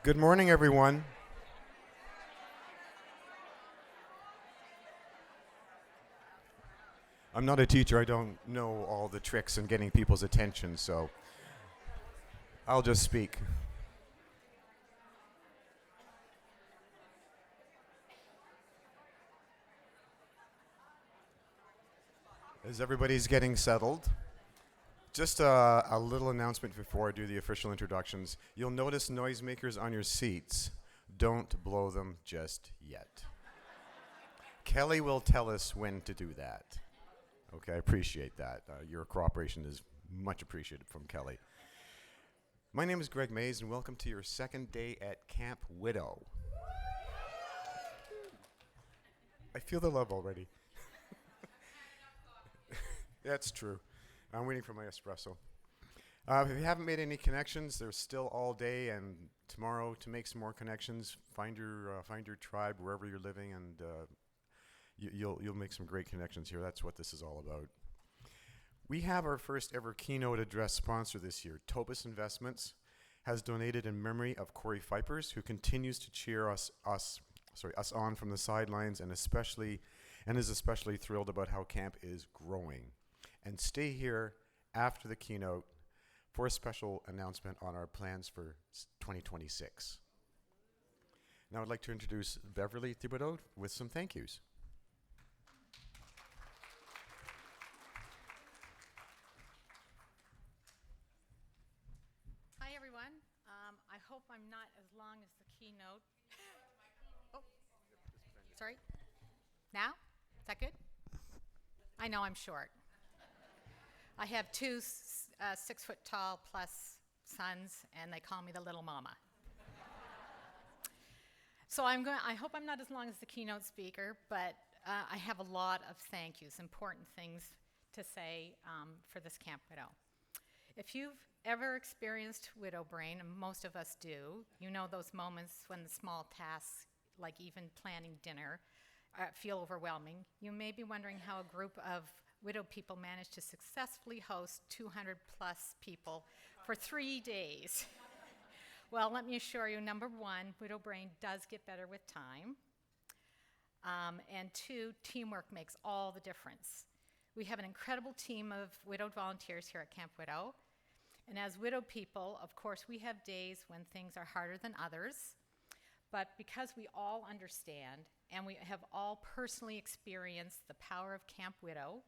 Good morning, everyone. I'm not a teacher. I don't know all the tricks in getting people's attention, so I'll just speak. As everybody's getting settled, just a little announcement before I do the official introductions. You'll notice noisemakers on your seats. Don't blow them just yet. Kelly will tell us when to do that. Okay, I appreciate that. Your cooperation is much appreciated from Kelly. My name is Greg Mays, and welcome to your second day at Camp Widow. I feel the love already. That's true. I'm waiting for my espresso. If you haven't made any connections, there's still all day and tomorrow to make some more connections. Find your tribe wherever you're living, and you'll make some great connections here. That's what this is all about. We have our first ever keynote address sponsor this year. Tobis Investments has donated in memory of Corey Fipers, who continues to cheer us on from the sidelines, and is especially thrilled about how camp is growing. And stay here after the keynote for a special announcement on our plans for 2026. Now I'd like to introduce Beverly Thibodeau with some thank yous. Hi, everyone. I hope I'm not as long as the keynote. Oh, sorry. Now? Is that good? I know I'm short. I have two 6 foot tall plus sons, and they call me the little mama. So I hope I'm not as long as the keynote speaker, but I have a lot of thank yous, important things to say for this Camp Widow. If you've ever experienced widow brain, and most of us do, you know those moments when the small tasks, like even planning dinner, feel overwhelming. You may be wondering how a group of widow people managed to successfully host 200 plus people for 3 days. Well, let me assure you, number one, widow brain does get better with time. And two, teamwork makes all the difference. We have an incredible team of widowed volunteers here at Camp Widow. And as widow people, of course, we have days when things are harder than others. But because we all understand and we have all personally experienced the power of Camp Widow,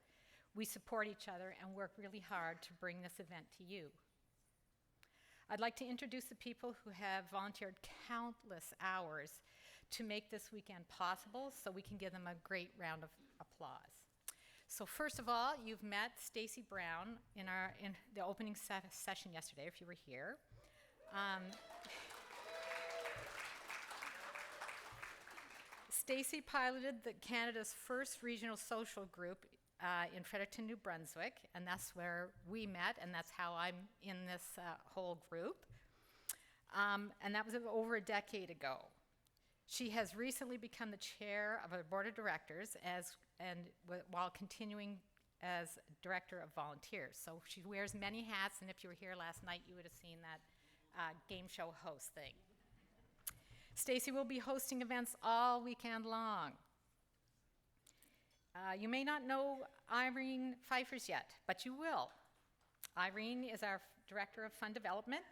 we support each other and work really hard to bring this event to you. I'd like to introduce the people who have volunteered countless hours to make this weekend possible, so we can give them a great round of applause. So first of all, you've met Stacy Brown in the opening session yesterday, if you were here. Stacy piloted Canada's first regional social group in Fredericton, New Brunswick, and that's where we met, and that's how I'm in this whole group. And that was over a decade ago. She has recently become the chair of a board of directors while continuing as director of volunteers. So she wears many hats, and if you were here last night, you would have seen that game show host thing. Stacy will be hosting events all weekend long. You may not know Irene Pfeiffer's yet, but you will. Irene is our director of fund development.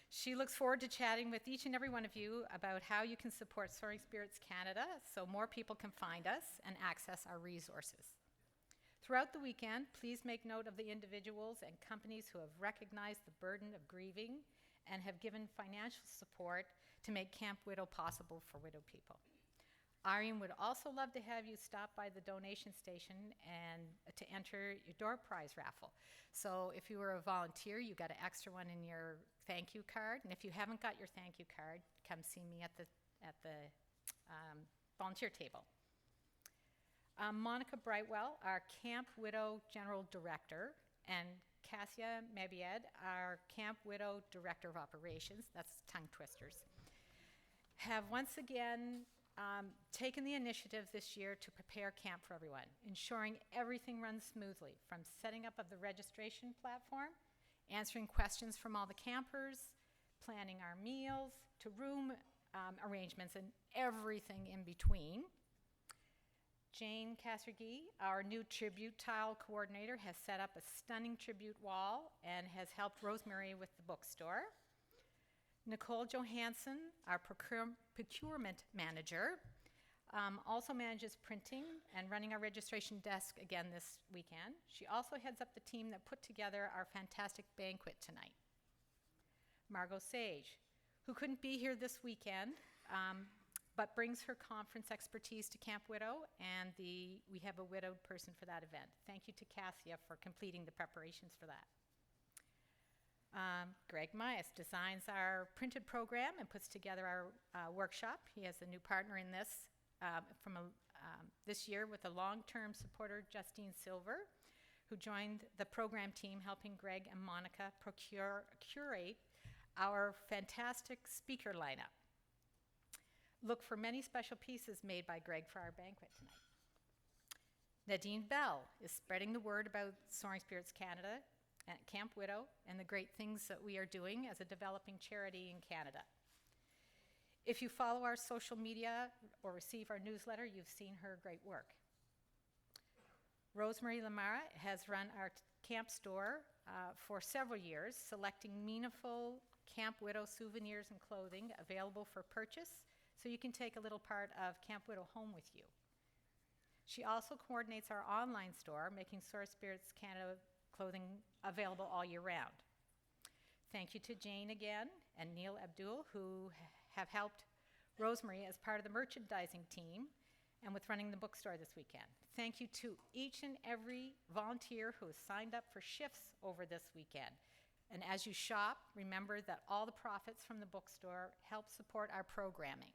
She looks forward to chatting with each and every one of you about how you can support Soaring Spirits Canada so more people can find us and access our resources. Throughout the weekend, please make note of the individuals and companies who have recognized the burden of grieving and have given financial support to make Camp Widow possible for widow people. Irene would also love to have you stop by the donation station and to enter your door prize raffle. So if you were a volunteer, you got an extra one in your thank you card. And if you haven't got your thank you card, come see me at the volunteer table. Monica Brightwell, our Camp Widow General Director, and Cassia Mabied, our Camp Widow Director of Operations, that's tongue twisters, have once again taken the initiative this year to prepare camp for everyone, ensuring everything runs smoothly, from setting up of the registration platform, answering questions from all the campers, planning our meals, to room arrangements and everything in between. Jane Kassergy, our new tribute tile coordinator, has set up a stunning tribute wall and has helped Rosemary with the bookstore. Nicole Johansson, our procurement manager, also manages printing and running our registration desk again this weekend. She also heads up the team that put together our fantastic banquet tonight. Margot Sage, who couldn't be here this weekend, but brings her conference expertise to Camp Widow, and we have a widowed person for that event. Thank you to Cassia for completing the preparations for that. Greg Myers designs our printed program and puts together our workshop. He has a new partner in this this year with a long-term supporter, Justine Silver, who joined the program team helping Greg and Monica curate our fantastic speaker lineup. Look for many special pieces made by Greg for our banquet tonight. Nadine Bell is spreading the word about Soaring Spirits Canada at Camp Widow and the great things that we are doing as a developing charity in Canada. If you follow our social media or receive our newsletter, you've seen her great work. Rosemary Lamara has run our camp store for several years, selecting meaningful Camp Widow souvenirs and clothing available for purchase, so you can take a little part of Camp Widow home with you. She also coordinates our online store, making Soaring Spirits Canada clothing available all year round. Thank you to Jane again and Neil Abdul, who have helped Rosemary as part of the merchandising team and with running the bookstore this weekend. Thank you to each and every volunteer who has signed up for shifts over this weekend. And as you shop, remember that all the profits from the bookstore help support our programming.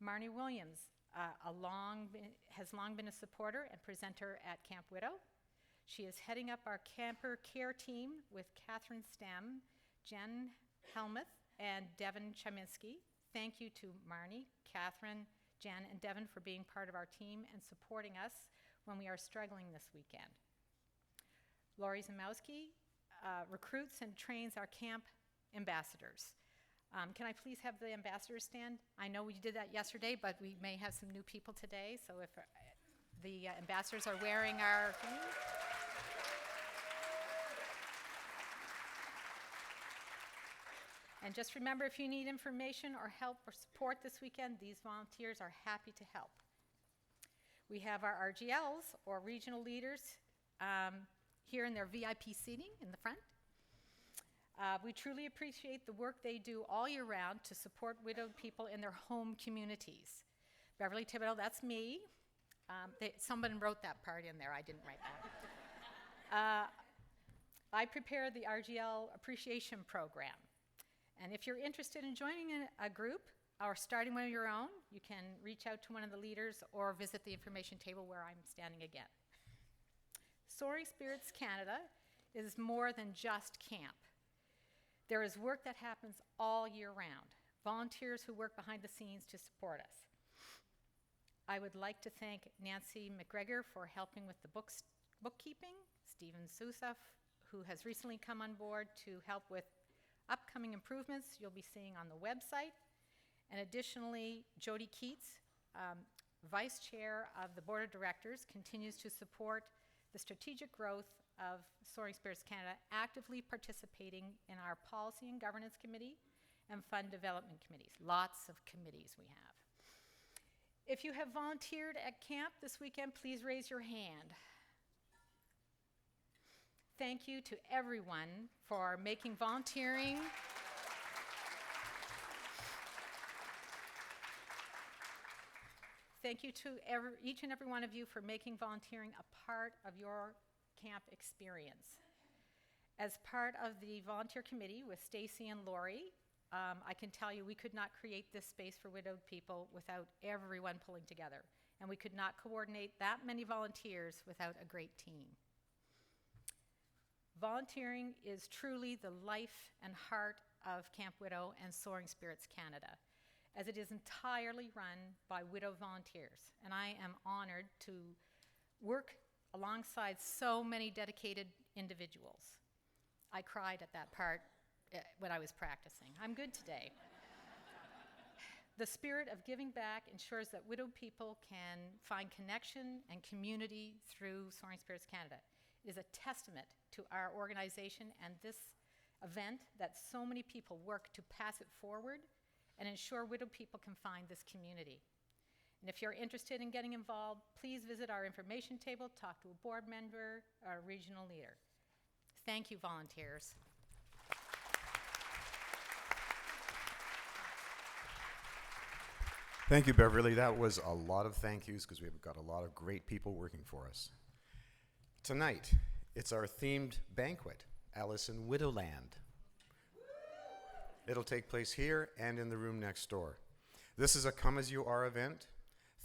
Marnie Williams has long been a supporter and presenter at Camp Widow. She is heading up our camper care team with Catherine Stem, Jen Helmuth, and Devin Chaminsky. Thank you to Marnie, Catherine, Jen, and Devin for being part of our team and supporting us when we are struggling this weekend. Lori Zamowski recruits and trains our camp ambassadors. Can I please have the ambassadors stand? I know we did that yesterday, but we may have some new people today, so if the ambassadors are wearing our thing. And just remember, if you need information or help or support this weekend, these volunteers are happy to help. We have our RGLs, or regional leaders, here in their VIP seating in the front. We truly appreciate the work they do all year round to support widowed people in their home communities. Beverly Thibodeau, that's me. Someone wrote that part in there. I didn't write that. I prepare the RGL Appreciation Program. And if you're interested in joining a group or starting one of your own, you can reach out to one of the leaders or visit the information table where I'm standing again. Soaring Spirits Canada is more than just camp. There is work that happens all year round, volunteers who work behind the scenes to support us. I would like to thank Nancy McGregor for helping with the bookkeeping, Stephen Susaf, who has recently come on board to help with upcoming improvements you'll be seeing on the website, and additionally, Jody Keats, Vice Chair of the Board of Directors, continues to support the strategic growth of Soaring Spirits Canada, actively participating in our Policy and Governance Committee and Fund Development Committees. Lots of committees we have. If you have volunteered at camp this weekend, please raise your hand. Thank you to everyone for making volunteering Thank you to each and every one of you for making volunteering a part of your camp experience. As part of the volunteer committee with Stacy and Lori, I can tell you we could not create this space for widowed people without everyone pulling together. And we could not coordinate that many volunteers without a great team. Volunteering is truly the life and heart of Camp Widow and Soaring Spirits Canada, as it is entirely run by widow volunteers. And I am honored to work alongside so many dedicated individuals. I cried at that part when I was practicing. I'm good today. The spirit of giving back ensures that widowed people can find connection and community through Soaring Spirits Canada. It is a testament to our organization and this event that so many people work to pass it forward and ensure widowed people can find this community. And if you're interested in getting involved, please visit our information table, talk to a board member or a regional leader. Thank you, volunteers. Thank you, Beverly. That was a lot of thank yous because we've got a lot of great people working for us. Tonight, it's our themed banquet, Alice in Widowland. It'll take place here and in the room next door. This is a come-as-you-are event.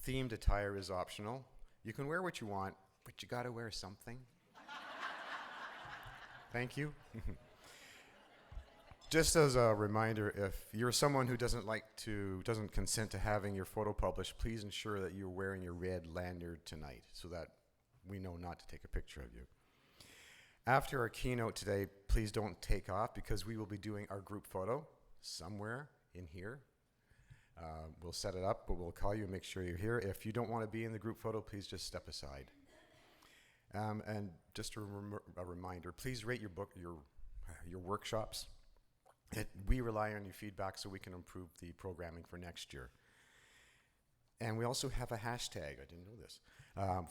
Themed attire is optional. You can wear what you want, but you gotta wear something. Thank you. Just as a reminder, if you're someone who doesn't consent to having your photo published, please ensure that you're wearing your red lanyard tonight so that we know not to take a picture of you. After our keynote today, please don't take off because we will be doing our group photo somewhere in here. We'll set it up, but we'll call you and make sure you're here. If you don't want to be in the group photo, please just step aside. And just a reminder, please rate your workshops. We rely on your feedback so we can improve the programming for next year. And we also have a hashtag, I didn't know this.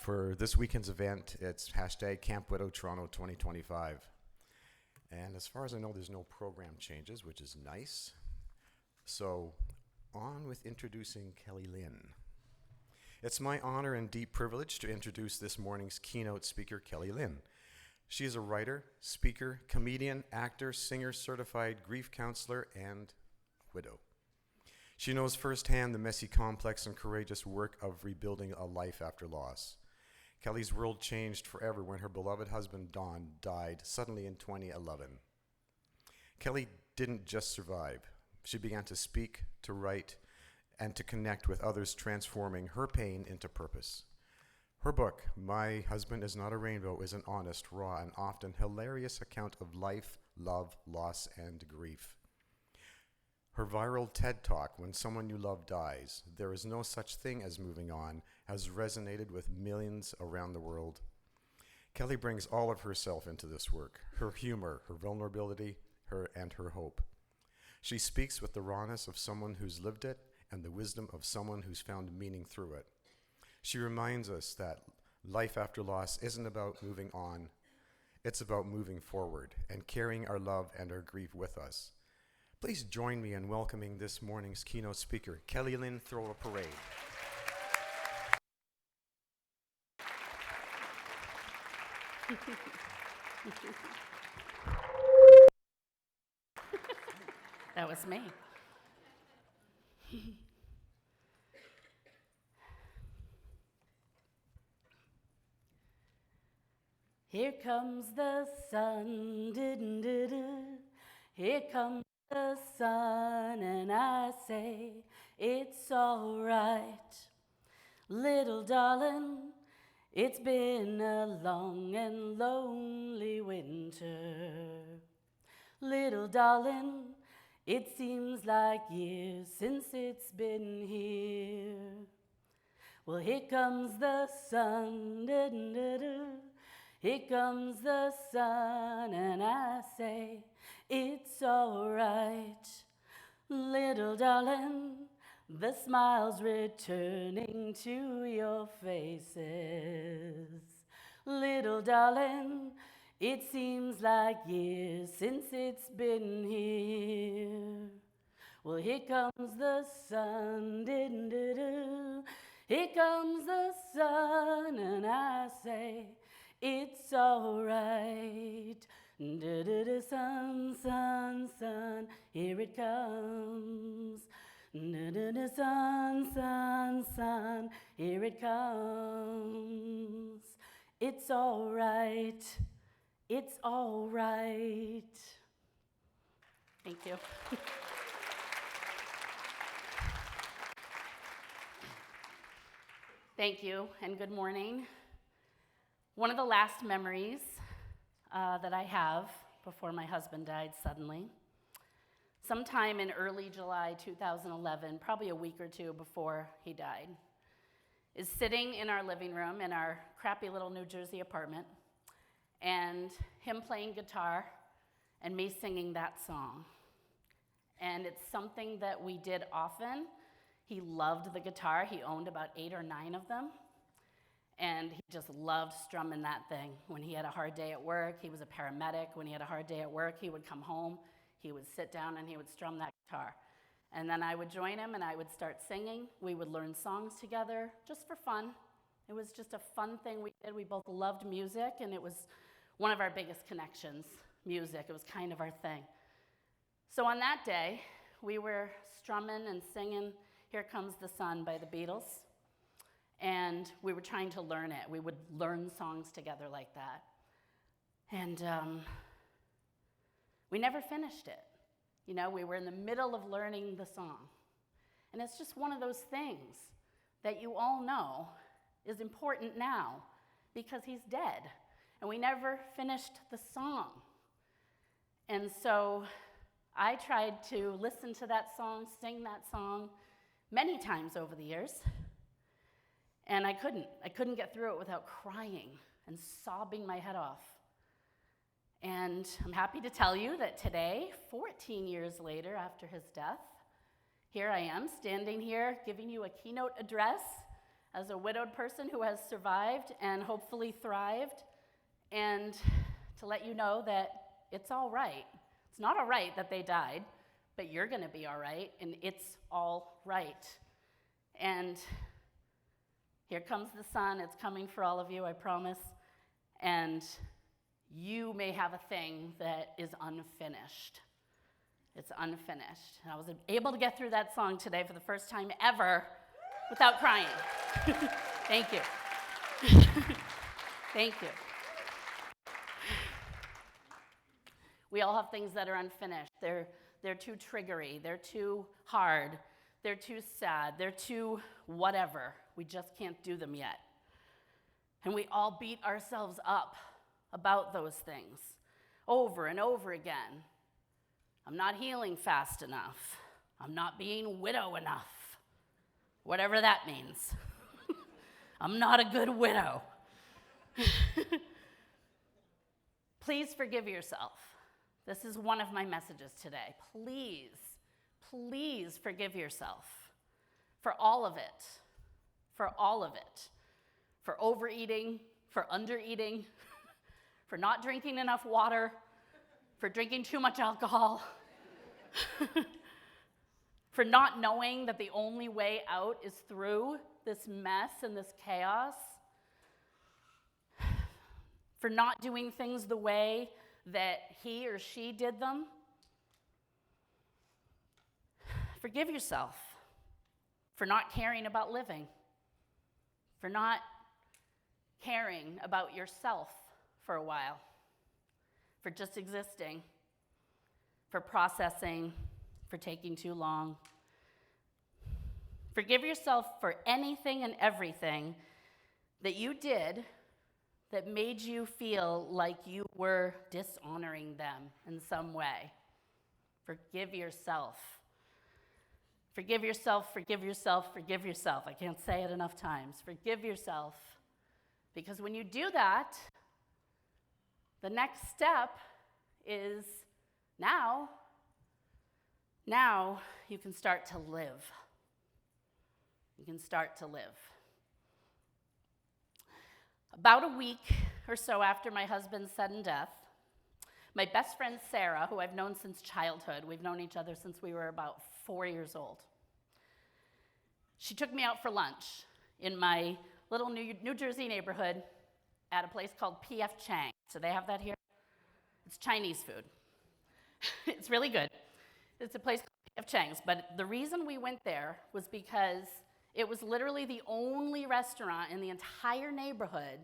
For this weekend's event, it's hashtag Camp Widow Toronto 2025. And as far as I know, there's no program changes, which is nice. So on with introducing Kelly Lynn. It's my honor and deep privilege to introduce this morning's keynote speaker, Kelly Lynn. She is a writer, speaker, comedian, actor, singer, certified grief counselor, and widow. She knows firsthand the messy, complex, and courageous work of rebuilding a life after loss. Kelly's world changed forever when her beloved husband, Don, died suddenly in 2011. Kelly didn't just survive. She began to speak, to write, and to connect with others, transforming her pain into purpose. Her book, My Husband Is Not a Rainbow, is an honest, raw, and often hilarious account of life, love, loss, and grief. Her viral TED Talk, When Someone You Love Dies, There Is No Such Thing as Moving On, has resonated with millions around the world. Kelly brings all of herself into this work, her humor, her vulnerability, and her hope. She speaks with the rawness of someone who's lived it and the wisdom of someone who's found meaning through it. She reminds us that life after loss isn't about moving on, it's about moving forward and carrying our love and our grief with us. Please join me in welcoming this morning's keynote speaker, Kelly Lynn. Throw a parade. That was me. Here comes the sun, here comes the sun, and I say it's all right. Little darling, it's been a long and lonely winter. Little darling, it seems like years since it's been here. Well, here comes the sun, here comes the sun, and I say, it's all right. Little darling, the smile's returning to your faces. Little darling, it seems like years since it's been here. Well, here comes the sun, here comes the sun, and I say, it's all right. Sun, sun, sun, here it comes. Sun, sun, sun, here it comes. It's all right. It's all right. Thank you. Thank you, and good morning. One of the last memories that I have before my husband died suddenly sometime in early July 2011, probably a week or two before he died, is sitting in our living room in our crappy little New Jersey apartment, and him playing guitar and me singing that song. And it's something that we did often. He loved the guitar. He owned about 8 or 9 of them. And he just loved strumming that thing. When he had a hard day at work, he was a paramedic. When he had a hard day at work, he would come home, he would sit down, and he would strum that guitar. And then I would join him, and I would start singing. We would learn songs together, just for fun. It was just a fun thing we did. We both loved music, and it was one of our biggest connections, music. It was kind of our thing. So on that day, we were strumming and singing Here Comes the Sun by the Beatles. And we were trying to learn it. We would learn songs together like that. And we never finished it. You know, we were in the middle of learning the song. And it's just one of those things that you all know is important now because he's dead. And we never finished the song. And so I tried to listen to that song, sing that song many times over the years. And I couldn't get through it without crying and sobbing my head off. And I'm happy to tell you that today, 14 years later after his death, here I am standing here giving you a keynote address as a widowed person who has survived and hopefully thrived, and to let you know that it's all right. It's not all right that they died, but you're going to be all right, and it's all right. And here comes the sun. It's coming for all of you, I promise. And you may have a thing that is unfinished. It's unfinished. And I was able to get through that song today for the first time ever without crying. Thank you. Thank you. We all have things that are unfinished. They're too triggery. They're too hard. They're too sad. They're too whatever. We just can't do them yet. And we all beat ourselves up about those things over and over again. I'm not healing fast enough. I'm not being widow enough. Whatever that means. I'm not a good widow. Please forgive yourself. This is one of my messages today. Please, please forgive yourself for all of it. For all of it. For overeating, for undereating, for not drinking enough water, for drinking too much alcohol, for not knowing that the only way out is through this mess and this chaos, for not doing things the way that he or she did them. Forgive yourself for not caring about living, for not caring about yourself for a while, for just existing, for processing, for taking too long. Forgive yourself for anything and everything that you did that made you feel like you were dishonoring them in some way. Forgive yourself. Forgive yourself, forgive yourself, forgive yourself. I can't say it enough times. Forgive yourself. Because when you do that, the next step is now you can start to live. You can start to live. About a week or so after my husband's sudden death, my best friend Sarah, who I've known since childhood, we've known each other since we were about 4 years old. She took me out for lunch in my little New Jersey neighborhood at a place called P.F. Chang's. So they have that here? It's Chinese food. It's really good. It's a place called P.F. Chang's. But the reason we went there was because it was literally the only restaurant in the entire neighborhood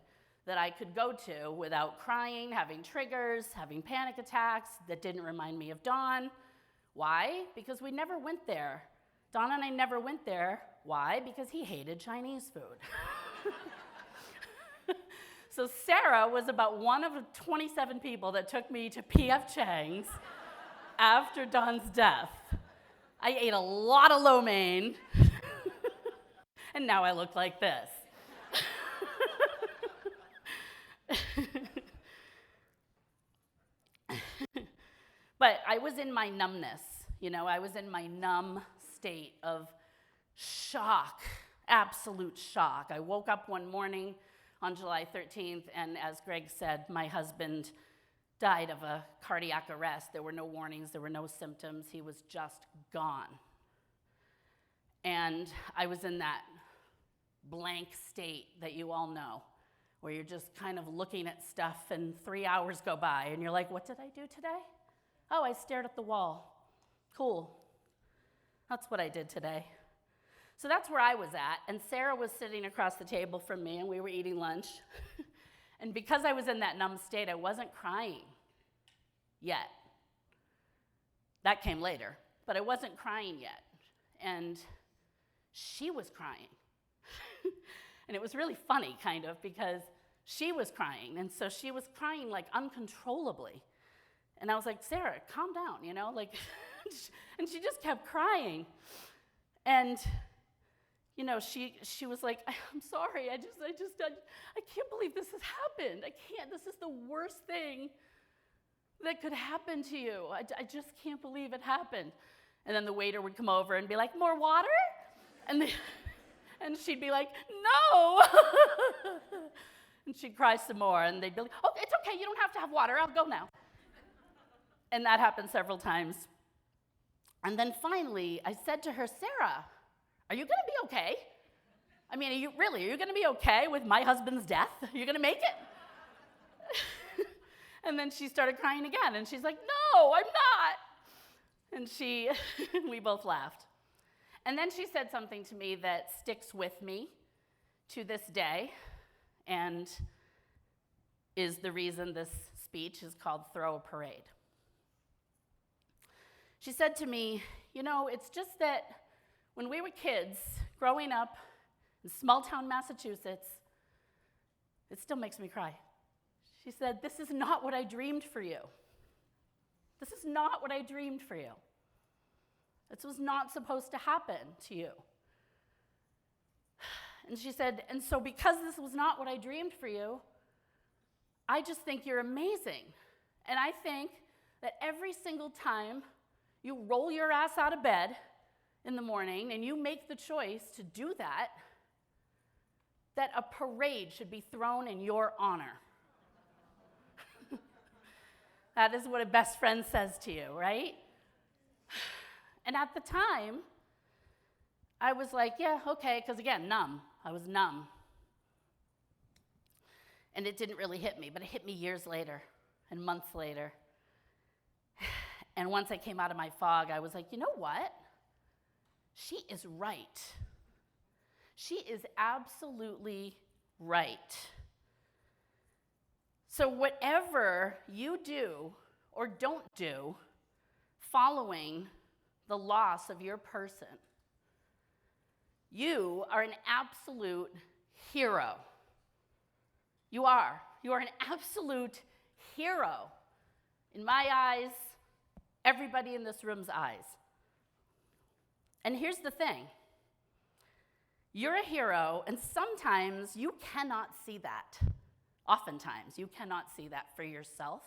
that I could go to without crying, having triggers, having panic attacks that didn't remind me of Don. Why? Because we never went there. Don and I never went there. Why? Because he hated Chinese food. So Sarah was about one of 27 people that took me to P.F. Chang's after Don's death, I ate a lot of lo mein, and now I look like this. But I was in my numbness, I was in my numb state of shock, absolute shock. I woke up one morning on July 13th, and as Greg said, my husband died of a cardiac arrest. There were no warnings, there were no symptoms. He was just gone. And I was in that blank state that you all know, where you're just kind of looking at stuff and 3 hours go by and you're like, what did I do today? Oh, I stared at the wall. Cool. That's what I did today. So that's where I was at, and Sarah was sitting across the table from me, and we were eating lunch. And because I was in that numb state, I wasn't crying yet. That came later, but I wasn't crying yet. And she was crying. And it was really funny, kind of, because she was crying, and so she was crying like uncontrollably. And I was like, Sarah, calm down, and she just kept crying. And she was like, I'm sorry, I can't believe this has happened. This is the worst thing that could happen to you. I just can't believe it happened. And then the waiter would come over and be like, more water? And she'd be like, no. And she'd cry some more, and they'd be like, oh, it's okay, you don't have to have water, I'll go now. And that happened several times. And then finally, I said to her, Sarah, are you going to be okay? I mean, are you going to be okay with my husband's death? Are you going to make it? And then she started crying again, and she's like, no, I'm not. And we both laughed. And then she said something to me that sticks with me to this day, and is the reason this speech is called Throw a Parade. She said to me, it's just that when we were kids, growing up in small-town Massachusetts, it still makes me cry. She said, this is not what I dreamed for you. This is not what I dreamed for you. This was not supposed to happen to you. And she said, and so because this was not what I dreamed for you, I just think you're amazing. And I think that every single time you roll your ass out of bed in the morning and you make the choice to do that, that a parade should be thrown in your honor. That is what a best friend says to you, right? And at the time, I was like, yeah, okay, because again, numb. I was numb. And it didn't really hit me, but it hit me years later and months later. And once I came out of my fog, I was like, you know what? She is right. She is absolutely right. So whatever you do or don't do following the loss of your person, you are an absolute hero. You are. You are an absolute hero. In my eyes, everybody in this room's eyes. And here's the thing. You're a hero, and sometimes you cannot see that. Oftentimes, you cannot see that for yourself,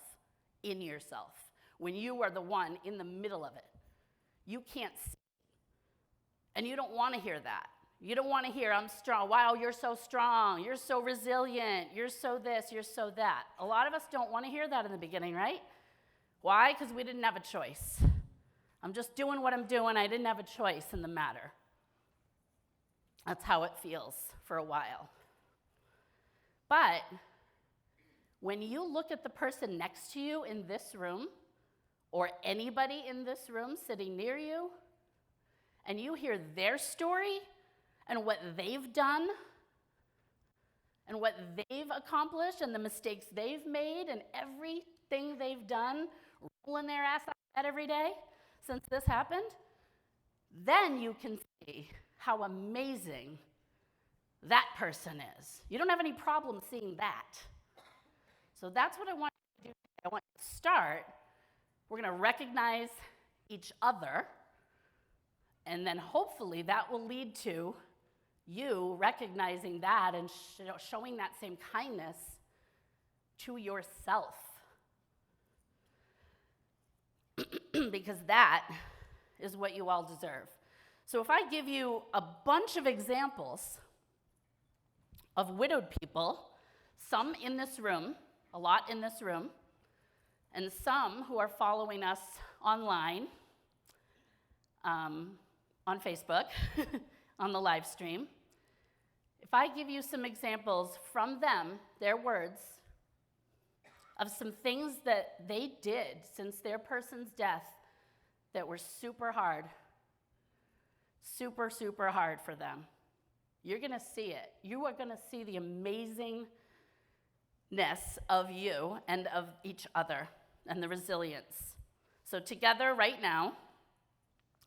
in yourself, when you are the one in the middle of it. You can't see it. And you don't want to hear that. You don't want to hear, I'm strong. Wow, you're so strong. You're so resilient. You're so this, you're so that. A lot of us don't want to hear that in the beginning, right? Why? Because we didn't have a choice. I'm just doing what I'm doing. I didn't have a choice in the matter. That's how it feels for a while. But when you look at the person next to you in this room, or anybody in this room sitting near you, and you hear their story and what they've done and what they've accomplished and the mistakes they've made and everything they've done, rolling their ass out of bed every day since this happened, then you can see how amazing that person is. You don't have any problem seeing that. So that's what I want you to do today. I want you to start We're going to recognize each other, and then hopefully that will lead to you recognizing that and showing that same kindness to yourself. Because that is what you all deserve. So if I give you a bunch of examples of widowed people, some in this room, a lot in this room, and some who are following us online, on Facebook, on the live stream, if I give you some examples from them, their words, of some things that they did since their person's death that were super hard for them, you're going to see it. You are going to see the amazingness of you and of each other and the resilience. So together right now,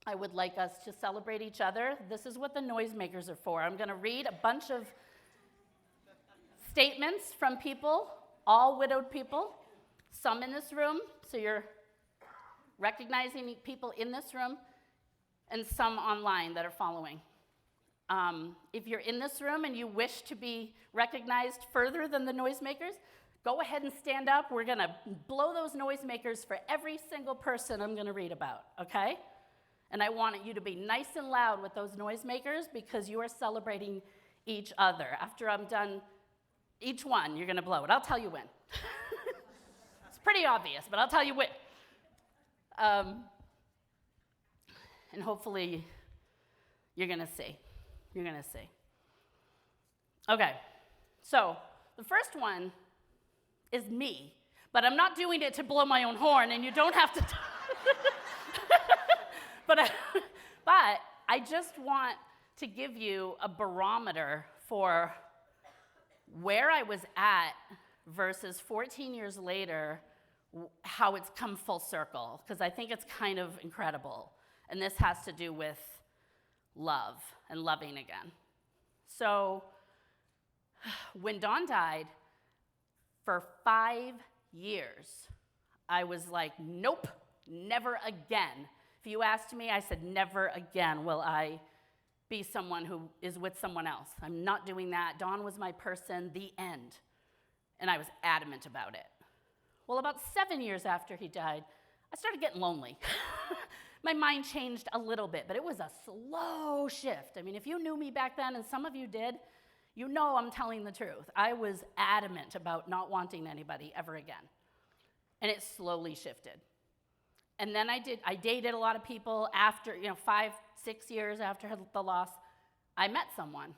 I would like us to celebrate each other. This is what the noisemakers are for. I'm going to read a bunch of statements from people, all widowed people, some in this room, so you're recognizing people in this room, and some online that are following. If you're in this room and you wish to be recognized further than the noisemakers, go ahead and stand up. We're going to blow those noisemakers for every single person I'm going to read about, okay? And I want you to be nice and loud with those noisemakers because you are celebrating each other. After I'm done each one, you're going to blow it. I'll tell you when. It's pretty obvious, but I'll tell you when. And hopefully you're going to see. You're going to see. Okay, so the first one is me, but I'm not doing it to blow my own horn, and you don't have to. But I just want to give you a barometer for where I was at versus 14 years later, how it's come full circle, because I think it's kind of incredible. And this has to do with love and loving again. So when Dawn died, for 5 years, I was like, nope, never again. If you asked me, I said, never again will I be someone who is with someone else. I'm not doing that. Dawn was my person, the end. And I was adamant about it. Well, about 7 years after he died, I started getting lonely. My mind changed a little bit, but it was a slow shift. I mean, if you knew me back then, and some of you did, you know I'm telling the truth. I was adamant about not wanting anybody ever again. And it slowly shifted. And then I dated a lot of people after, 5, 6 years after the loss. I met someone.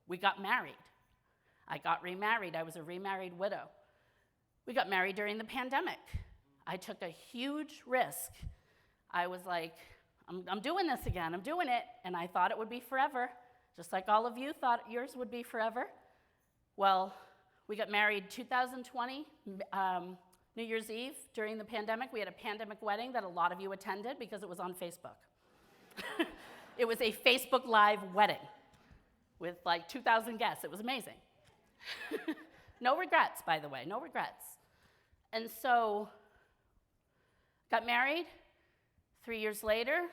We got married. I got remarried. I was a remarried widow. We got married during the pandemic. I took a huge risk. I was like, I'm doing this again. I'm doing it. And I thought it would be forever, just like all of you thought yours would be forever. Well, we got married 2020, New Year's Eve during the pandemic. We had a pandemic wedding that a lot of you attended because it was on Facebook. It was a Facebook Live wedding with like 2,000 guests. It was amazing. No regrets, by the way, no regrets. And so, got married. 3 years later,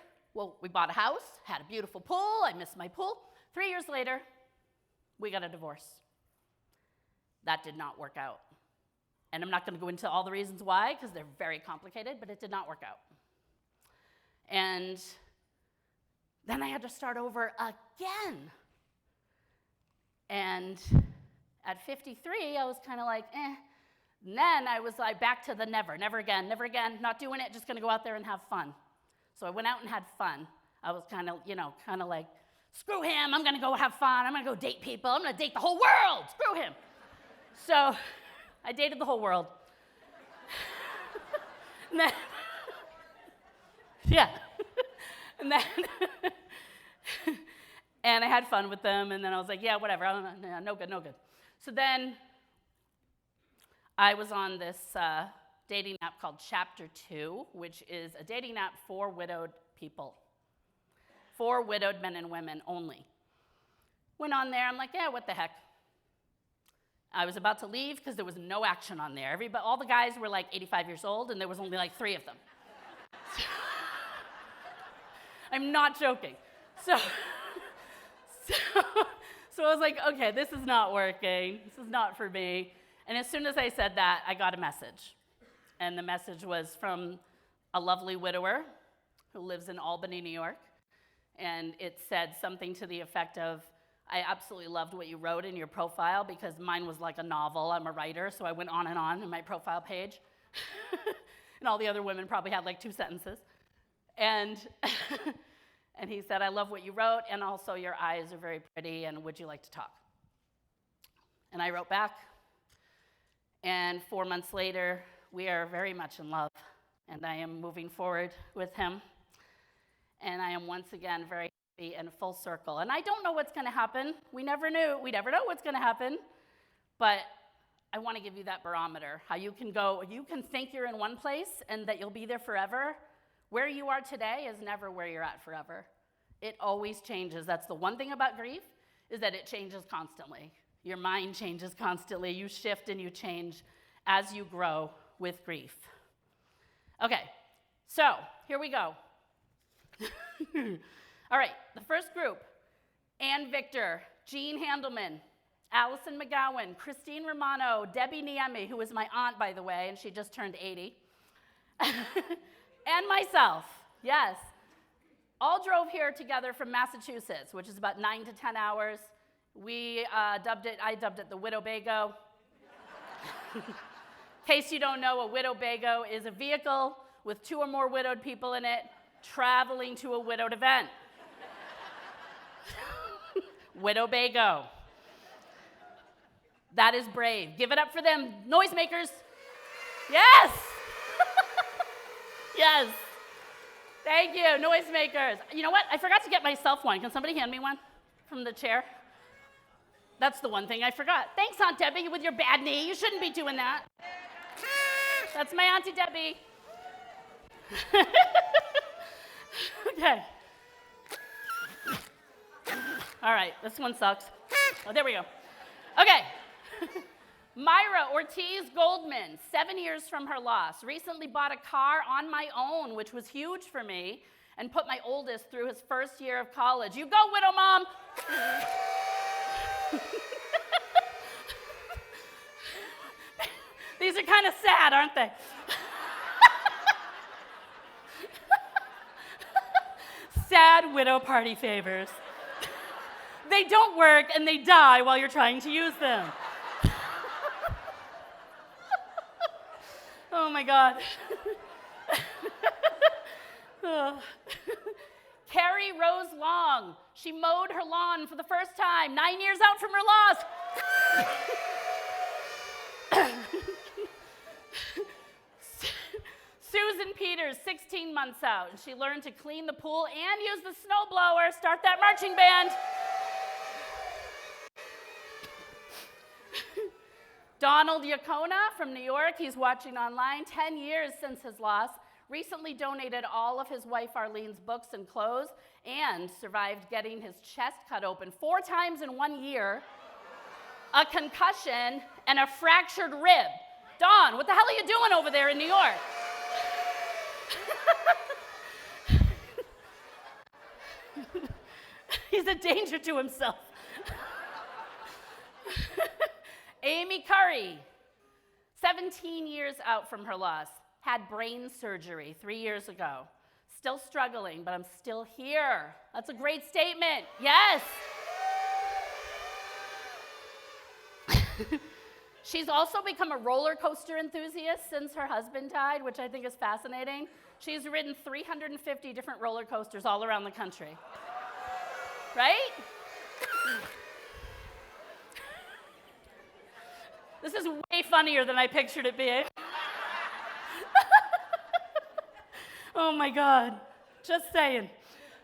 we bought a house, had a beautiful pool. I miss my pool. 3 years later, we got a divorce. That did not work out. And I'm not going to go into all the reasons why, because they're very complicated, but it did not work out. And then I had to start over again. And at 53, I was kind of like, eh. And then I was like, back to the never again, not doing it, just going to go out there and have fun. So I went out and had fun. I was kind of like, screw him, I'm going to go have fun. I'm going to go date people. I'm going to date the whole world. Screw him. So I dated the whole world. And then, yeah. And then, and I had fun with them, and then I was like, yeah, whatever, no good. So then I was on this dating app called Chapter 2, which is a dating app for widowed people, for widowed men and women only. Went on there, I'm like, yeah, what the heck? I was about to leave because there was no action on there. All the guys were like 85 years old, and there was only like 3 of them. I'm not joking. So I was like, okay, this is not working. This is not for me. And as soon as I said that, I got a message. And the message was from a lovely widower who lives in Albany, New York. And it said something to the effect of, I absolutely loved what you wrote in your profile because mine was like a novel. I'm a writer, so I went on and on in my profile page. And all the other women probably had like 2 sentences. And and he said, I love what you wrote, and also your eyes are very pretty, and would you like to talk? And I wrote back, and 4 months later, we are very much in love, and I am moving forward with him. And I am once again very happy and full circle. And I don't know what's going to happen. We never know what's going to happen. But I want to give you that barometer, how you can think you're in one place and that you'll be there forever. Where you are today is never where you're at forever. It always changes. That's the one thing about grief, is that it changes constantly. Your mind changes constantly. You shift and you change as you grow with grief. Okay, so here we go. All right, the first group, Ann Victor, Jean Handelman, Allison McGowan, Christine Romano, Debbie Niemi, who is my aunt, by the way, and she just turned 80, and myself, yes. All drove here together from Massachusetts, which is about 9 to 10 hours. I dubbed it the Widobago. In case you don't know, a Widobago is a vehicle with 2 or more widowed people in it traveling to a widowed event. Widobago. That is brave. Give it up for them, noisemakers. Yes. Yes. Thank you, noisemakers. You know what? I forgot to get myself one. Can somebody hand me one from the chair? That's the one thing I forgot. Thanks, Aunt Debbie, with your bad knee. You shouldn't be doing that. That's my Auntie Debbie. Okay. All right, this one sucks. Oh, there we go. Okay. Myra Ortiz Goldman, 7 years from her loss, recently bought a car on my own, which was huge for me, and put my oldest through his first year of college. You go, widow mom. These are kind of sad, aren't they? Sad widow party favors. They don't work and they die while you're trying to use them. Oh my God. Oh. Carrie Rose Long. She mowed her lawn for the first time, 9 years out from her loss. Susan Peters, 16 months out, and she learned to clean the pool and use the snowblower. Start that marching band. Donald Yacona from New York, he's watching online, 10 years since his loss, recently donated all of his wife Arlene's books and clothes, and survived getting his chest cut open 4 times in 1 year, a concussion, and a fractured rib. Don, what the hell are you doing over there in New York? He's a danger to himself. Amy Curry, 17 years out from her loss, had brain surgery 3 years ago. Still struggling, but I'm still here. That's a great statement. Yes. She's also become a roller coaster enthusiast since her husband died, which I think is fascinating. She's ridden 350 different roller coasters all around the country. Right? This is way funnier than I pictured it being. Oh my God, just saying.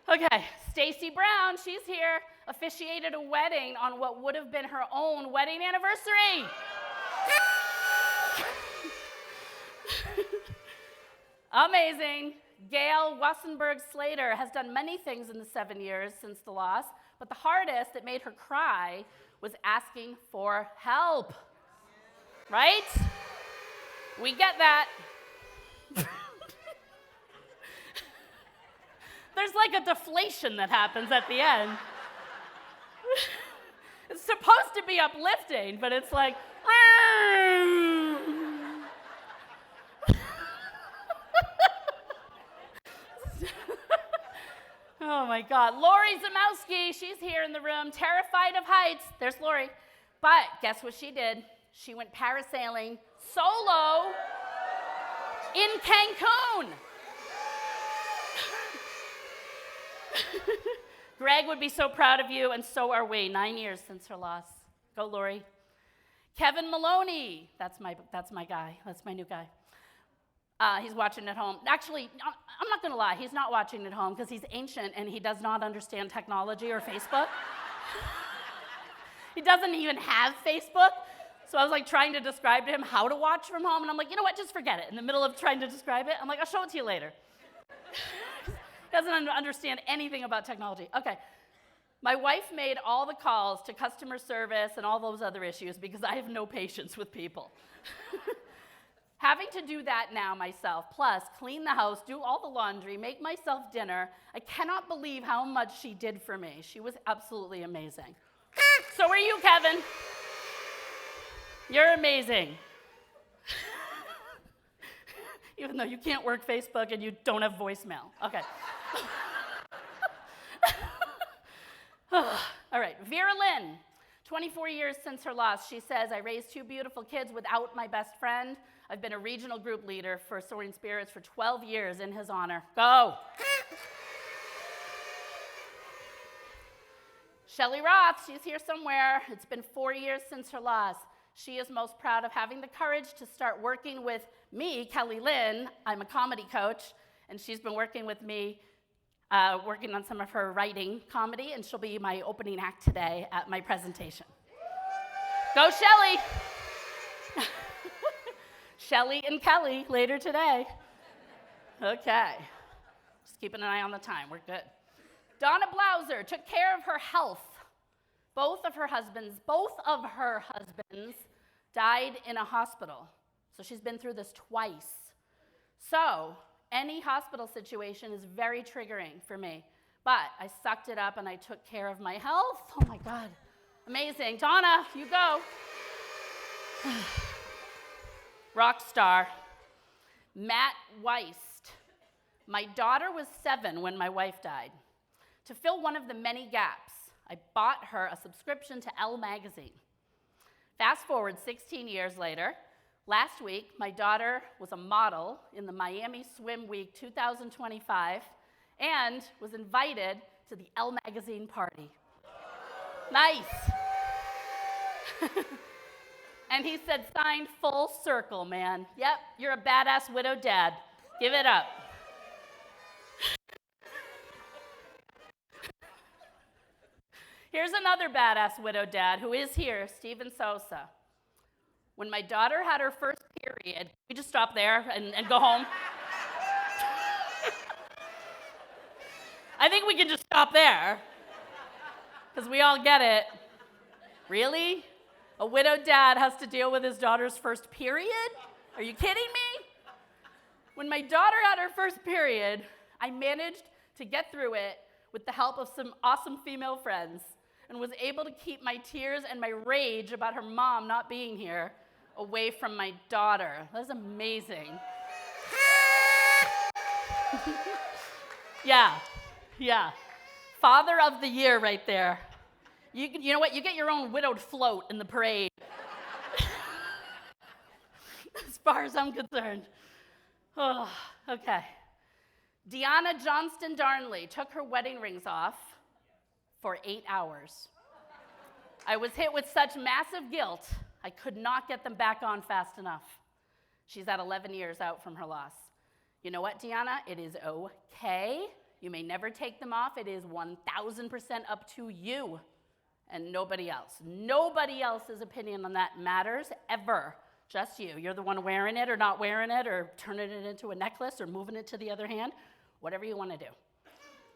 Okay, Stacy Brown, she's here, officiated a wedding on what would have been her own wedding anniversary. Amazing. Gail Wassenberg Slater has done many things in the 7 years since the loss, but the hardest that made her cry was asking for help. right? We get that. There's like a deflation that happens at the end. It's supposed to be uplifting, but it's like, oh my God. Lori Zamowski, she's here in the room, terrified of heights. There's Lori. But guess what she did? She went parasailing solo in Cancun. Greg would be so proud of you, and so are we. 9 years since her loss. Go, Lori. Kevin Maloney. That's my guy. That's my new guy. He's watching at home. Actually, I'm not going to lie. He's not watching at home because he's ancient and he does not understand technology or Facebook. He doesn't even have Facebook. So I was like trying to describe to him how to watch from home, and I'm like, you know what? Just forget it. In the middle of trying to describe it, I'm like, I'll show it to you later. Doesn't understand anything about technology. Okay. My wife made all the calls to customer service and all those other issues because I have no patience with people. Having to do that now myself, plus clean the house, do all the laundry, make myself dinner, I cannot believe how much she did for me. She was absolutely amazing. So are you, Kevin. You're amazing. Even though you can't work Facebook and you don't have voicemail. Okay. All right, Vera Lynn, 24 years since her loss. She says, I raised 2 beautiful kids without my best friend. I've been a regional group leader for Soaring Spirits for 12 years in his honor. Go. Shelley Roth, she's here somewhere. It's been 4 years since her loss. She is most proud of having the courage to start working with me, Kelly Lynn. I'm a comedy coach, and she's been working with me, working on some of her writing comedy, and she'll be my opening act today at my presentation. Go, Shelley! Shelley and Kelly later today. Okay. Just keeping an eye on the time. We're good. Donna Blauser took care of her health. Both of her husbands died in a hospital. So she's been through this twice. So any hospital situation is very triggering for me. But I sucked it up and I took care of my health. Oh my God. Amazing. Donna, you go. Rock star. Matt Weist. My daughter was 7 when my wife died. To fill one of the many gaps, I bought her a subscription to Elle magazine. Fast forward 16 years later, last week, my daughter was a model in the Miami Swim Week 2025 and was invited to the Elle magazine party. Nice. And he said, signed full circle, man. Yep, you're a badass widowed dad. Give it up. Here's another badass widowed dad who is here, Steven Sosa. When my daughter had her first period, we just stop there and go home. I think we can just stop there, because we all get it. Really? A widowed dad has to deal with his daughter's first period? Are you kidding me? When my daughter had her first period, I managed to get through it with the help of some awesome female friends and was able to keep my tears and my rage about her mom not being here away from my daughter. That's amazing. Yeah. Father of the year right there. You know what? You get your own widowed float in the parade. As far as I'm concerned. Oh, okay. Deanna Johnston Darnley took her wedding rings off for 8 hours. I was hit with such massive guilt, I could not get them back on fast enough. She's at 11 years out from her loss. You know what, Deanna? It is okay. You may never take them off. It is 1,000% up to you and nobody else. Nobody else's opinion on that matters ever. Just you. You're the one wearing it or not wearing it or turning it into a necklace or moving it to the other hand. Whatever you want to do.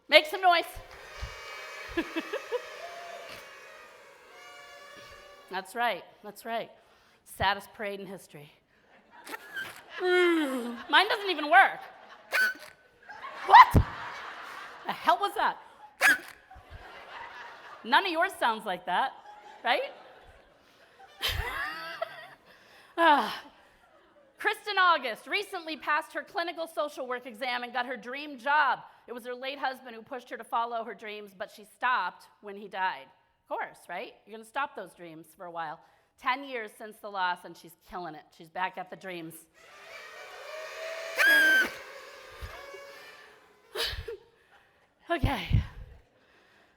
Make some noise. That's right. Saddest parade in history. Mine doesn't even work. What? The hell was that? None of yours sounds like that, right? Kristen August recently passed her clinical social work exam and got her dream job. It was her late husband who pushed her to follow her dreams, but she stopped when he died. Of course, right? You're going to stop those dreams for a while. 10 years since the loss, and she's killing it. She's back at the dreams. Okay.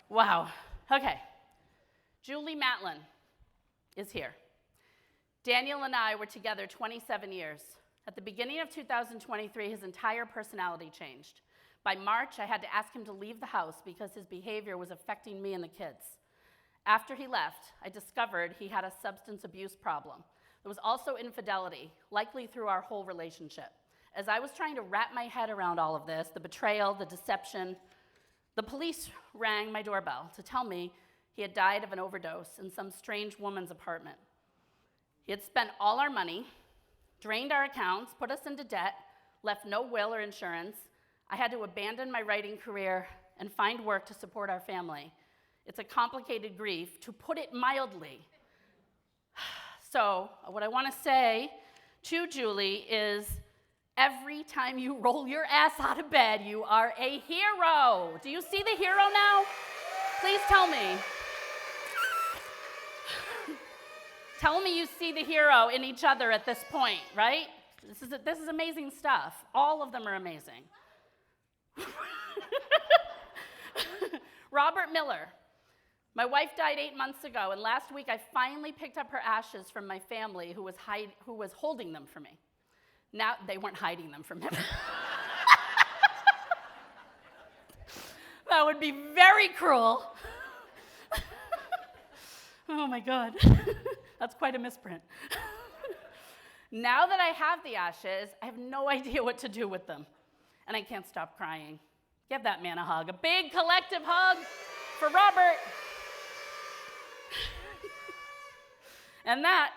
Wow. Okay. Julie Matlin is here. Daniel and I were together 27 years. At the beginning of 2023, his entire personality changed. By March, I had to ask him to leave the house because his behavior was affecting me and the kids. After he left, I discovered he had a substance abuse problem. There was also infidelity, likely through our whole relationship. As I was trying to wrap my head around all of this, the betrayal, the deception, the police rang my doorbell to tell me he had died of an overdose in some strange woman's apartment. He had spent all our money, drained our accounts, put us into debt, left no will or insurance. I had to abandon my writing career and find work to support our family. It's a complicated grief, to put it mildly. So, what I want to say to Julie is, every time you roll your ass out of bed, you are a hero. Do you see the hero now? Please tell me. Tell me you see the hero in each other at this point, right? This is amazing stuff. All of them are amazing. Robert Miller. My wife died 8 months ago, and last week I finally picked up her ashes from my family who was holding them for me. Now, they weren't hiding them from him. That would be very cruel. Oh my God. That's quite a misprint. Now that I have the ashes, I have no idea what to do with them. And I can't stop crying. Give that man a hug. A big collective hug for Robert. And that...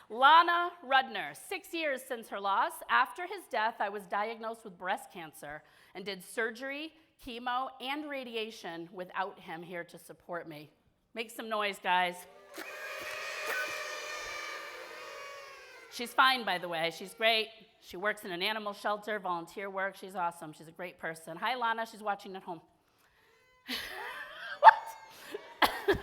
Lana Rudner, 6 years since her loss. After his death, I was diagnosed with breast cancer and did surgery, chemo, and radiation without him here to support me. Make some noise, guys. She's fine, by the way. She's great. She works in an animal shelter, volunteer work. She's awesome. She's a great person. Hi, Lana. She's watching at home. What?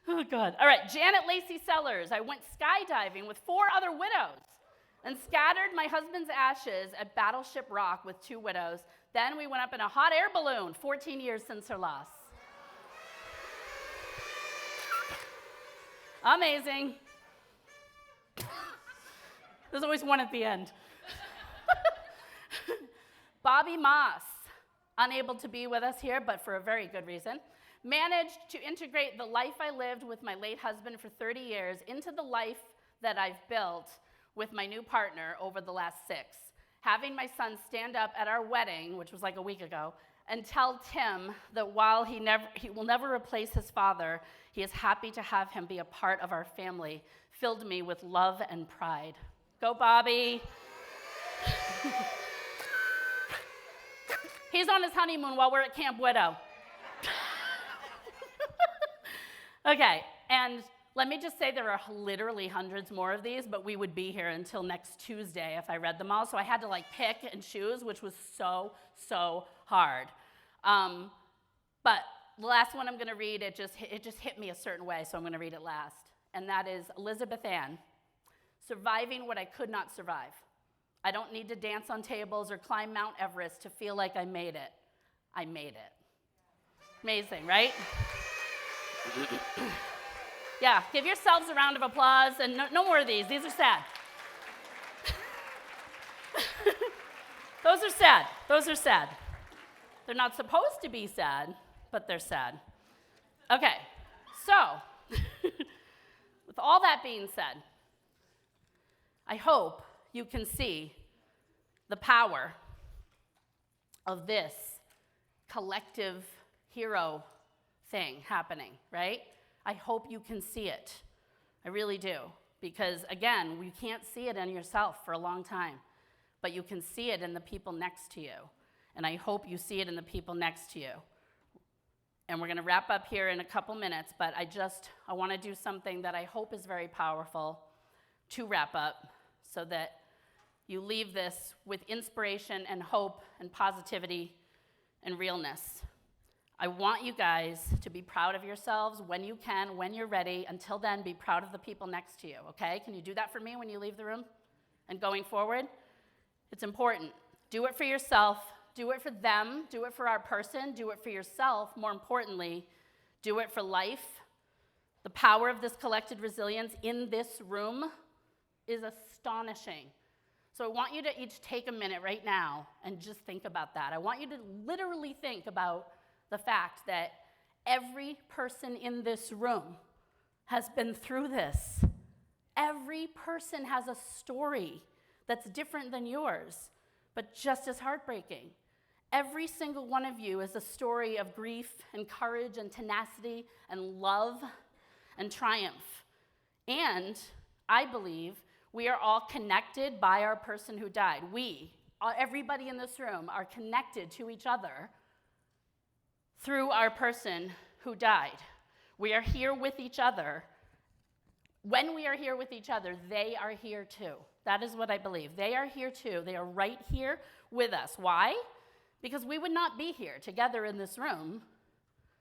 Oh, God. All right, Janet Lacey Sellers. I went skydiving with 4 other widows and scattered my husband's ashes at Battleship Rock with 2 widows. Then we went up in a hot air balloon, 14 years since her loss. Amazing. There's always one at the end. Bobby Moss, unable to be with us here, but for a very good reason, managed to integrate the life I lived with my late husband for 30 years into the life that I've built with my new partner over the last 6. Having my son stand up at our wedding, which was like a week ago, and tell Tim that while he will never replace his father, he is happy to have him be a part of our family, filled me with love and pride. Go, Bobby. He's on his honeymoon while we're at Camp Widow. Okay, and let me just say there are literally hundreds more of these, but we would be here until next Tuesday if I read them all, so I had to pick and choose, which was so hard. But the last one I'm going to read, it just hit me a certain way, so I'm going to read it last, and that is Elizabeth Ann, surviving what I could not survive. I don't need to dance on tables or climb Mount Everest to feel like I made it. I made it. Amazing, right? Yeah, give yourselves a round of applause, and no more of these. These are sad. Those are sad. Those are sad. They're not supposed to be sad, but they're sad. Okay, so with all that being said, I hope you can see the power of this collective hero thing happening, right? I hope you can see it. I really do. Because again, we can't see it in yourself for a long time, but you can see it in the people next to you. And I hope you see it in the people next to you. And we're going to wrap up here in a couple minutes, but I want to do something that I hope is very powerful to wrap up so that you leave this with inspiration and hope and positivity and realness. I want you guys to be proud of yourselves when you can, when you're ready. Until then, be proud of the people next to you, okay? Can you do that for me when you leave the room and going forward? It's important. Do it for yourself. Do it for them. Do it for our person. Do it for yourself. More importantly, do it for life. The power of this collected resilience in this room is astonishing. So I want you to each take a minute right now and just think about that. I want you to literally think about the fact that every person in this room has been through this. Every person has a story that's different than yours, but just as heartbreaking. Every single one of you is a story of grief and courage and tenacity and love and triumph. And I believe we are all connected by our person who died. Everybody in this room, are connected to each other through our person who died. We are here with each other. When we are here with each other, they are here too. That is what I believe. They are here too. They are right here with us. Why? Because we would not be here together in this room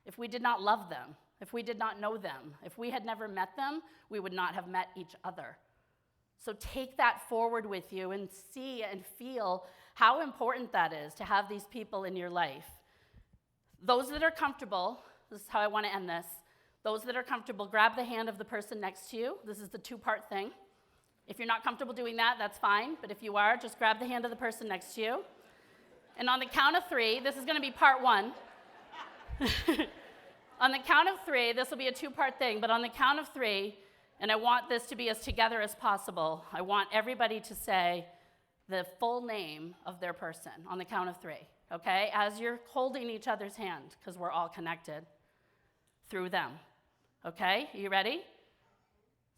if we did not love them, if we did not know them. If we had never met them, we would not have met each other. So take that forward with you and see and feel how important that is to have these people in your life. Those that are comfortable, this is how I want to end this. Those that are comfortable, grab the hand of the person next to you. This is the two-part thing. If you're not comfortable doing that, that's fine. But if you are, just grab the hand of the person next to you. And on the count of 3, this is going to be part 1. On the count of 3, this will be a two-part thing, but on the count of 3, and I want this to be as together as possible, I want everybody to say the full name of their person on the count of 3, okay? As you're holding each other's hand, because we're all connected through them, okay? Are you ready?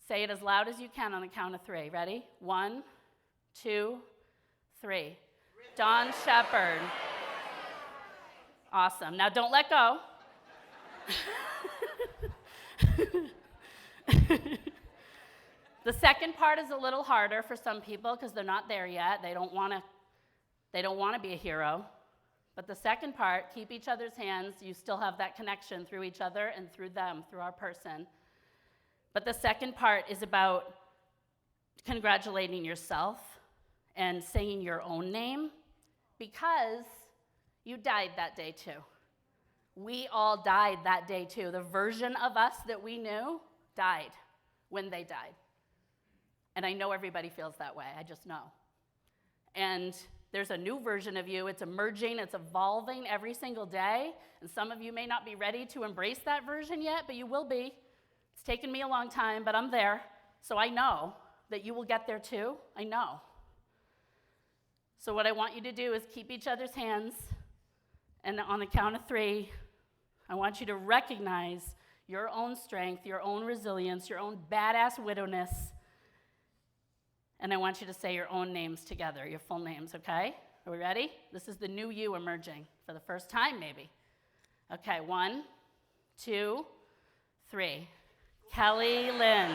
Say it as loud as you can on the count of 3. Ready? 1, 2, 3. Dawn Shepard. Awesome. Now don't let go. The second part is a little harder for some people because they're not there yet. They don't want to be a hero. But the second part, keep each other's hands. You still have that connection through each other and through them, through our person. But the second part is about congratulating yourself and saying your own name because you died that day too. We all died that day too. The version of us that we knew died when they died. And I know everybody feels that way. I just know. And there's a new version of you. It's emerging. It's evolving every single day. And some of you may not be ready to embrace that version yet, but you will be. It's taken me a long time, but I'm there. So I know that you will get there too. I know. So what I want you to do is keep each other's hands. And on the count of 3, I want you to recognize your own strength, your own resilience, your own badass widowness. And I want you to say your own names together, your full names, okay? Are we ready? This is the new you emerging for the first time, maybe. Okay, 1, 2, 3. Kelly Lynn.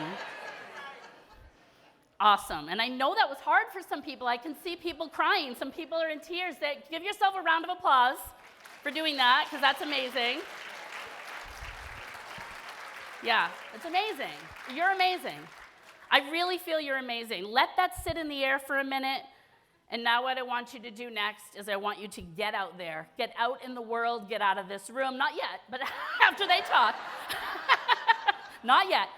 Awesome. And I know that was hard for some people. I can see people crying. Some people are in tears. Give yourself a round of applause for doing that, because that's amazing. Yeah, it's amazing. You're amazing. I really feel you're amazing. Let that sit in the air for a minute. And now what I want you to do next is I want you to get out there. Get out in the world. Get out of this room. Not yet, but after they talk. Not yet.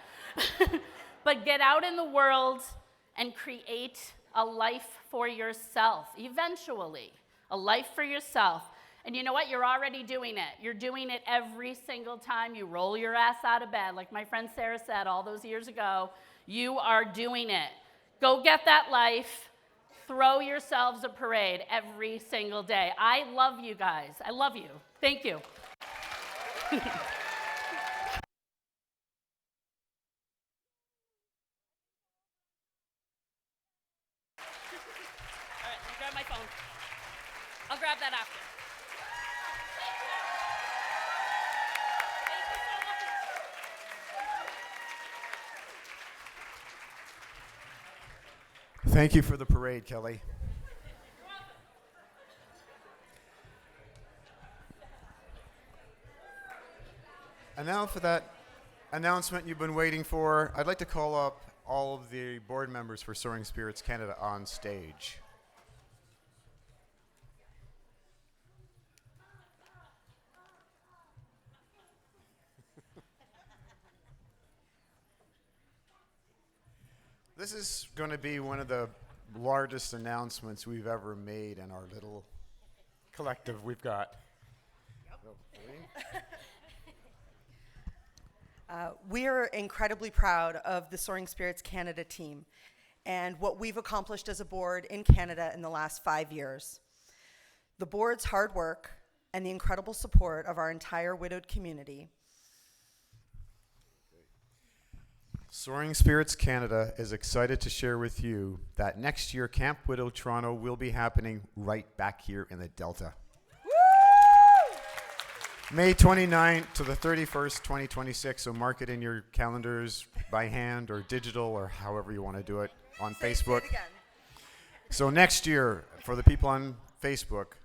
But get out in the world and create a life for yourself, eventually. A life for yourself. And you know what? You're already doing it. You're doing it every single time you roll your ass out of bed. Like my friend Sarah said all those years ago, you are doing it. Go get that life. Throw yourselves a parade every single day. I love you guys. I love you. Thank you. grab that after. Thank you for the parade, Kelly. And now for that announcement you've been waiting for, I'd like to call up all of the board members for Soaring Spirits Canada on stage. This is going to be one of the largest announcements we've ever made in our little collective we've got. We are incredibly proud of the Soaring Spirits Canada team and what we've accomplished as a board in Canada in the last 5 years. The board's hard work and the incredible support of our entire widowed community. Soaring Spirits Canada is excited to share with you that next year Camp Widow Toronto will be happening right back here in the Delta. May 29th to the 31st, 2026, so mark it in your calendars by hand or digital or however you want to do it on Facebook. So next year, for the people on Facebook,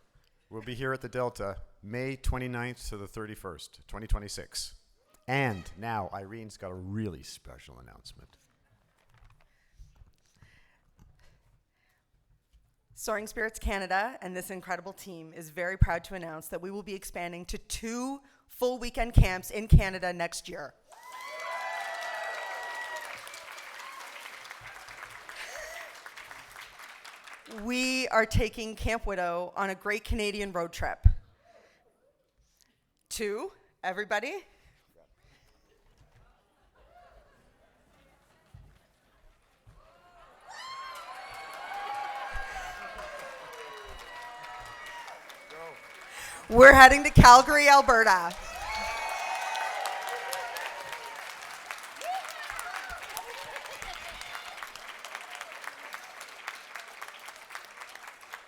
we'll be here at the Delta, May 29th to the 31st, 2026. And now Irene's got a really special announcement. Soaring Spirits Canada and this incredible team is very proud to announce that we will be expanding to 2 full weekend camps in Canada next year. We are taking Camp Widow on a great Canadian road trip. 2, everybody? We're heading to Calgary, Alberta.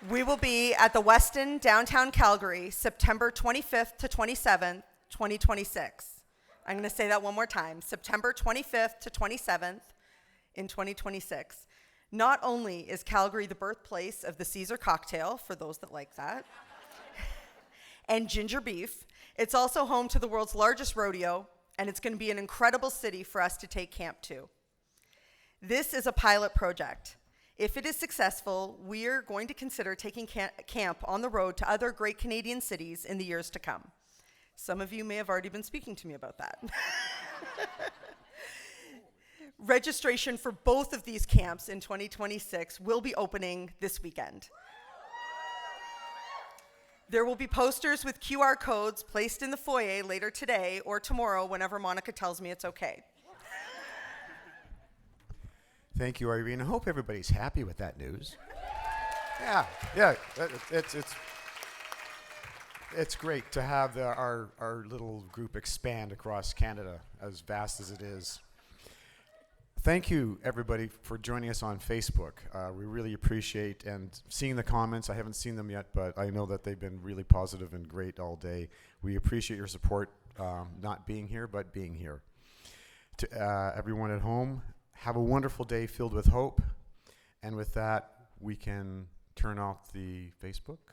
We will be at the Westin, downtown Calgary, September 25th to 27th, 2026. I'm going to say that one more time, September 25th to 27th in 2026. Not only is Calgary the birthplace of the Caesar cocktail, for those that like that, and ginger beef, it's also home to the world's largest rodeo, and it's going to be an incredible city for us to take camp to. This is a pilot project. If it is successful, we're going to consider taking camp on the road to other great Canadian cities in the years to come. Some of you may have already been speaking to me about that. Registration for both of these camps in 2026 will be opening this weekend. There will be posters with QR codes placed in the foyer later today or tomorrow whenever Monica tells me it's okay. Thank you, Irene. I hope everybody's happy with that news. Yeah, it's great to have our little group expand across Canada, as vast as it is. Thank you, everybody, for joining us on Facebook. We really appreciate and seeing the comments. I haven't seen them yet, but I know that they've been really positive and great all day. We appreciate your support, not being here, but being here. To everyone at home, have a wonderful day filled with hope. And with that, we can turn off the Facebook.